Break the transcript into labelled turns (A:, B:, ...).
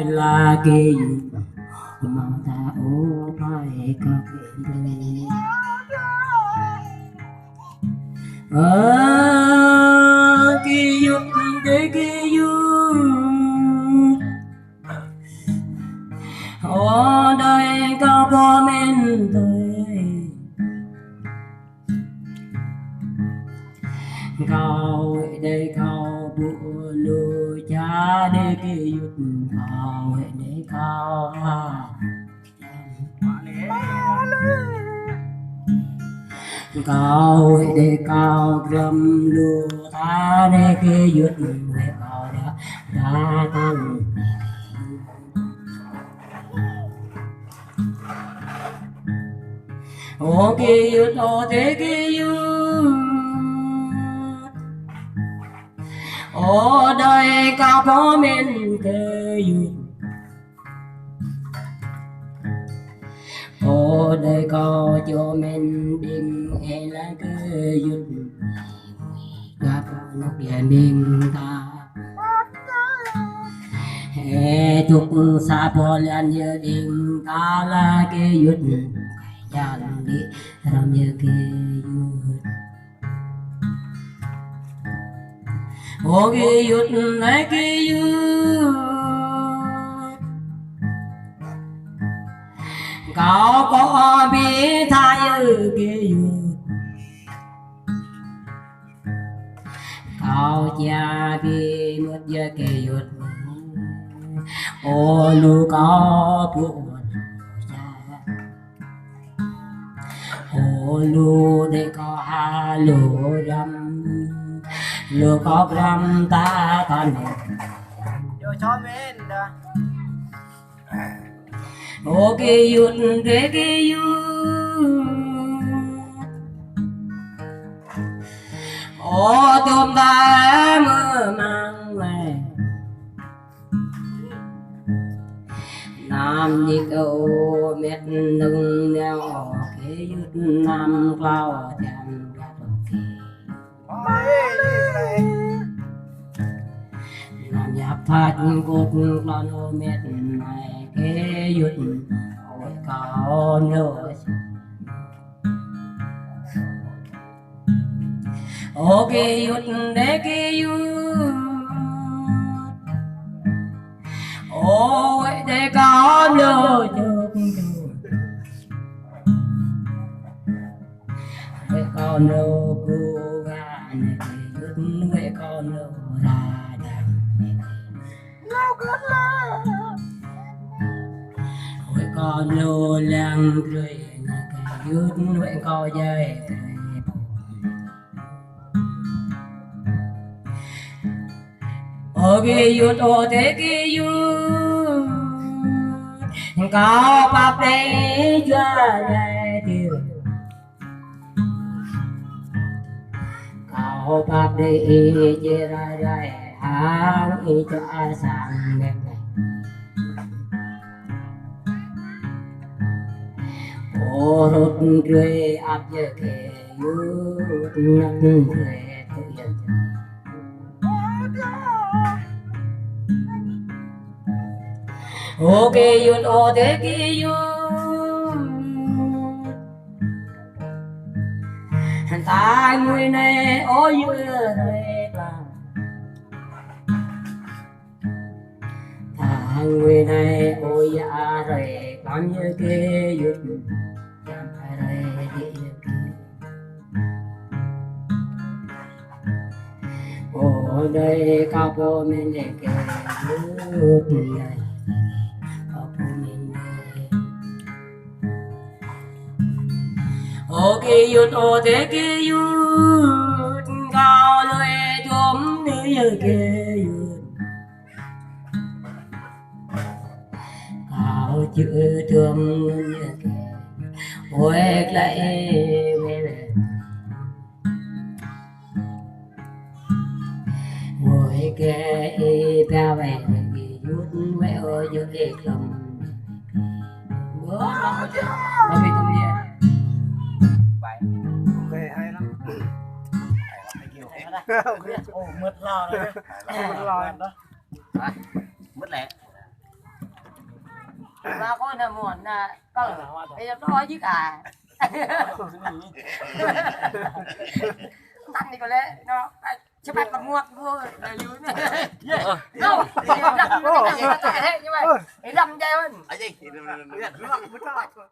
A: là kỳ mà ta ô phải cả kỳ kỳ dục để kỳ dục ở đây có bom men tôi cao đây cao bụa lùa cha để kỳ dục cao để cao cao để cao gầm lùa ta để kỳ dục để cao đã tăng ô kỳ dục ô thế kỳ dục ở đây cao có men kỳ dục ở đây có cho men đình hay là kỳ dục gặp lúc yên đình ta hệ chúc sa po lan như đình ta là kỳ dục cha làm đi làm như kỳ dục ô kỳ dục này kỳ dục cao có bi tha như kỳ dục cao cha bi mất như kỳ dục ô lu có buồn ô lu để có ha lu râm lu có râm ta con
B: vô cho men đó
A: ô kỳ dục để kỳ dục ô tôm ta mơ mang về nam đi câu mét nâng neo kỳ dục nam cao thèm gạt làm nhạc phát cốt lon ô mét này kỳ dục ôi cao nữa ô kỳ dục để kỳ dục ôi để cao nữa để con đâu cô gà này dục để con đâu ra đằng
B: lâu cất la
A: ôi con lô lang cười cái dục để co dây ô kỳ dục ô thế kỳ dục cao bắp đây cho đây tiêu cao bắp đây chia ra đây hàng ý cho sang đẹp này ô rốt cười áp giờ kề dục nắng cười tự nhiên ô kỳ dục ô thế kỳ dục ta người này ô yêu này làm ta người này ô ya rồi làm như kỳ dục chẳng phải rồi đi ô đây cao cô mình để kể dục này ô kỳ dục ô thế kỳ dục cao lôi chôm như kỳ dục cao chữ thương như kỳ ôi lại ôi cái bao về kỳ dục mẹ ơi dục kỳ lòng bữa nó có bị tụi đi
B: ô mượt lò rồi mượt lò đó
C: mất lẹ
A: mà con là muộn là có bây giờ to chứ cả ăn thì có lẽ nó chứ bạn còn muộn mua là lú này đâu rằm như vậy để rằm chơi hơn
C: Aje.
B: Iya, lu nggak betul.